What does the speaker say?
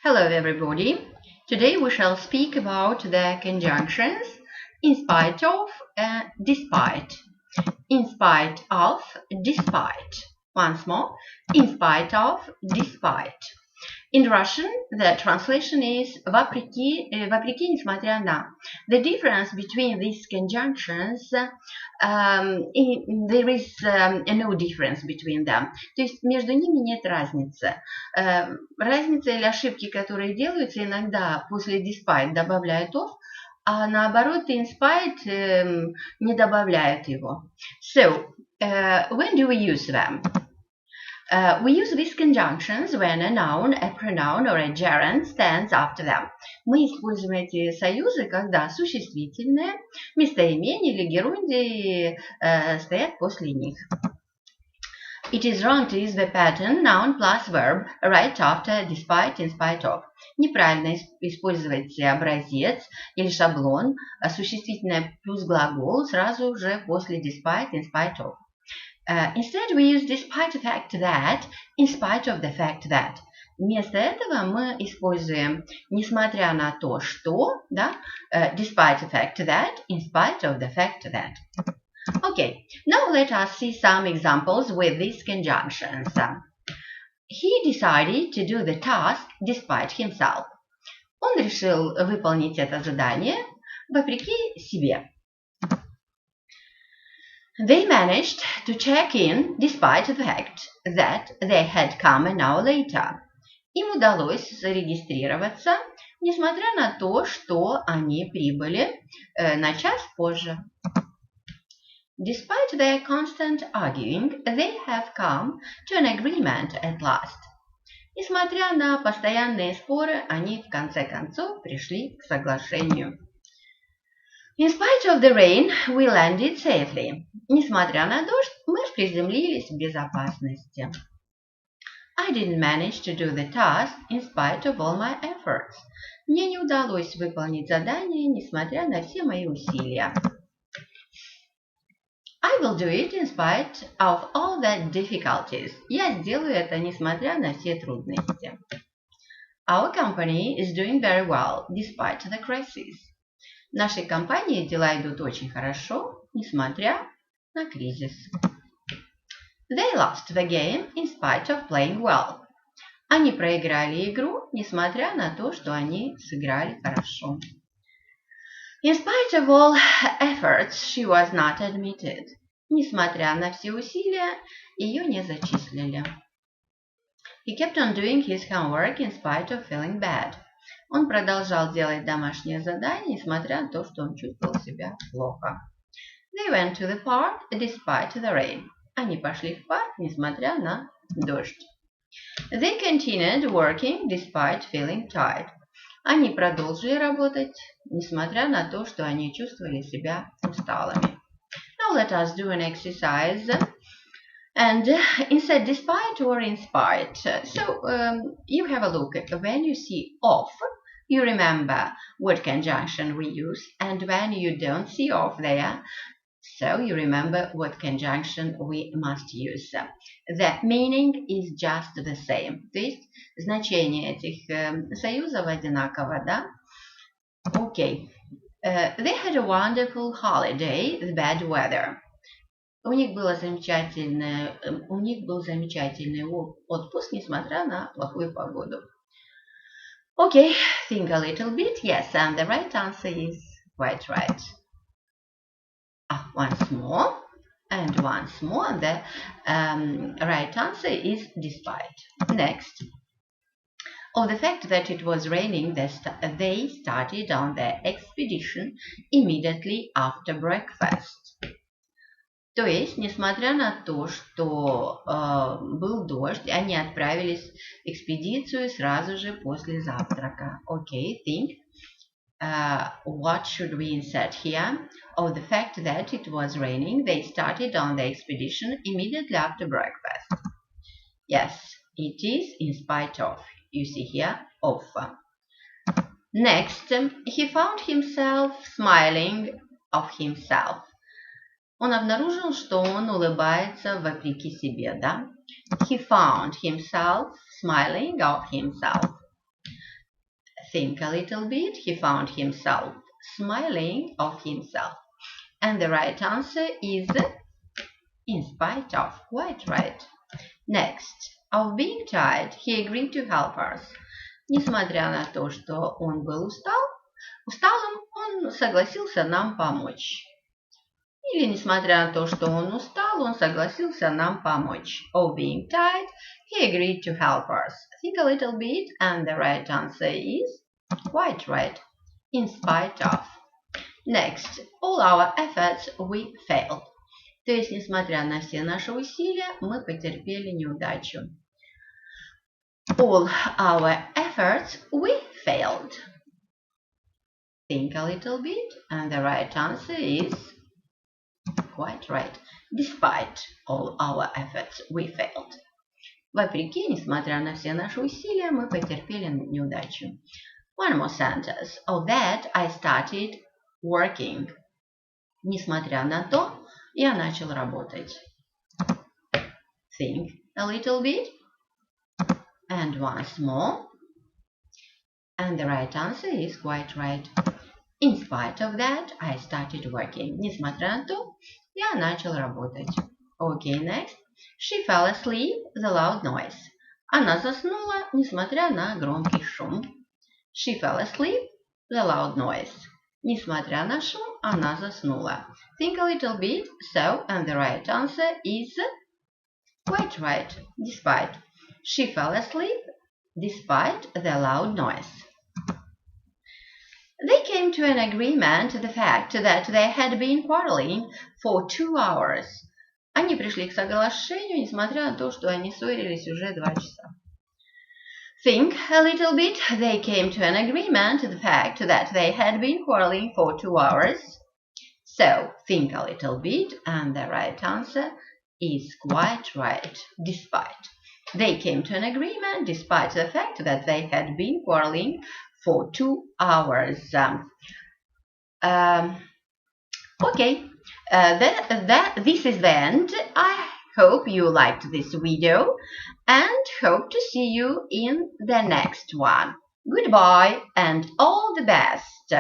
Hello, everybody. Today we shall speak about the conjunctions in spite of, despite. In spite of, despite. Once more, in spite of, despite. In Russian, the translation is вопреки, несмотря на. The difference between these conjunctions, there is no difference between them. То есть между ними нет разницы. Разница или ошибки, которые делаются, иногда после despite добавляют of, а наоборот in spite не добавляют его. So, when do we use them? We use these conjunctions when a noun, a pronoun or a gerund stands after them. Мы используем эти союзы, когда существительные, местоимения или герундии стоят после них. It is wrong to use the pattern noun plus verb right after despite, in spite of. Неправильно использовать образец или шаблон, существительное плюс глагол сразу же после despite, in spite of. Instead, we use despite the fact that, in spite of the fact that. Вместо этого мы используем несмотря на то, что, да, despite the fact that, in spite of the fact that. Okay, now let us see some examples with these conjunctions. He decided to do the task despite himself. Он решил выполнить это задание вопреки себе. They managed to check in despite the fact that they had come an hour later. Им удалось зарегистрироваться, несмотря на то, что они прибыли на час позже. Despite their constant arguing, they have come to an agreement at last. Несмотря на постоянные споры, они в конце концов пришли к соглашению. In spite of the rain, we landed safely. Несмотря на дождь, мы приземлились в безопасности. I didn't manage to do the task in spite of all my efforts. Мне не удалось выполнить задание, несмотря на все мои усилия. I will do it in spite of all the difficulties. Я сделаю это, несмотря на все трудности. Our company is doing very well, despite the crisis. В нашей компании дела идут очень хорошо, несмотря на кризис. They lost the game in spite of playing well. Они проиграли игру, несмотря на то, что они сыграли хорошо. In spite of all efforts, she was not admitted. Несмотря на все усилия, ее не зачислили. He kept on doing his homework in spite of feeling bad. Он продолжал делать домашнее задание, несмотря на то, что он чувствовал себя плохо. They went to the park despite the rain. Они пошли в парк, несмотря на дождь. They continued working despite feeling tired. Они продолжили работать, несмотря на то, что они чувствовали себя усталыми. Now let us do an exercise. And instead despite or in spite. So you have a look. When you see of, you remember what conjunction we use. And when you don't see of there, so you remember what conjunction we must use. The meaning is just the same. То есть значение этих союзов одинаково, да? Okay. They had a wonderful holiday with bad weather. У них был замечательный отпуск, несмотря на плохую погоду. Okay, think a little bit. Yes, and the right answer is quite right. Once more, and once more. And the right answer is despite. Next. Of the fact that it was raining, they started on their expedition immediately after breakfast. То есть, несмотря на то, что был дождь, они отправились в экспедицию сразу же после завтрака. Okay, think. What should we insert here? Of the fact that it was raining, they started on the expedition immediately after breakfast. Yes, it is in spite of. You see here, of. Next, he found himself smiling of himself. Он обнаружил, что он улыбается вопреки себе, да? He found himself smiling of himself. Think a little bit. He found himself smiling of himself. And the right answer is in spite of. Quite right. Next. Of being tired, he agreed to help us. Несмотря на то, что он был усталым, он согласился нам помочь. Или несмотря на то, что он устал, он согласился нам помочь. Of being tired, he agreed to help us. Think a little bit, and the right answer is quite right. In spite of. Next, all our efforts we failed. То есть, несмотря на все наши усилия, мы потерпели неудачу. All our efforts we failed. Think a little bit, and the right answer is quite right. Despite all our efforts, we failed. Вопреки, несмотря на все наши усилия, мы потерпели неудачу. One more sentence. Of that, I started working. Несмотря на то, я начал работать. Think a little bit. And once more. And the right answer is quite right. In spite of that, I started working. Несмотря на то, я начал работать. Okay, next. She fell asleep, the loud noise. Она заснула, несмотря на громкий шум. She fell asleep, the loud noise. Несмотря на шум, она заснула. Think a little bit. So, and the right answer is quite right. Despite. She fell asleep despite the loud noise. They came to an agreement to the fact that they had been quarreling for 2 hours. Они пришли к соглашению, несмотря на то, что они ссорились уже 2 часа. Think a little bit. They came to an agreement to the fact that they had been quarreling for 2 hours. So, think a little bit, and the right answer is quite right. Despite. They came to an agreement despite the fact that they had been quarreling for 2 hours. Okay, this is the end. I hope you liked this video and hope to see you in the next one. Goodbye and all the best.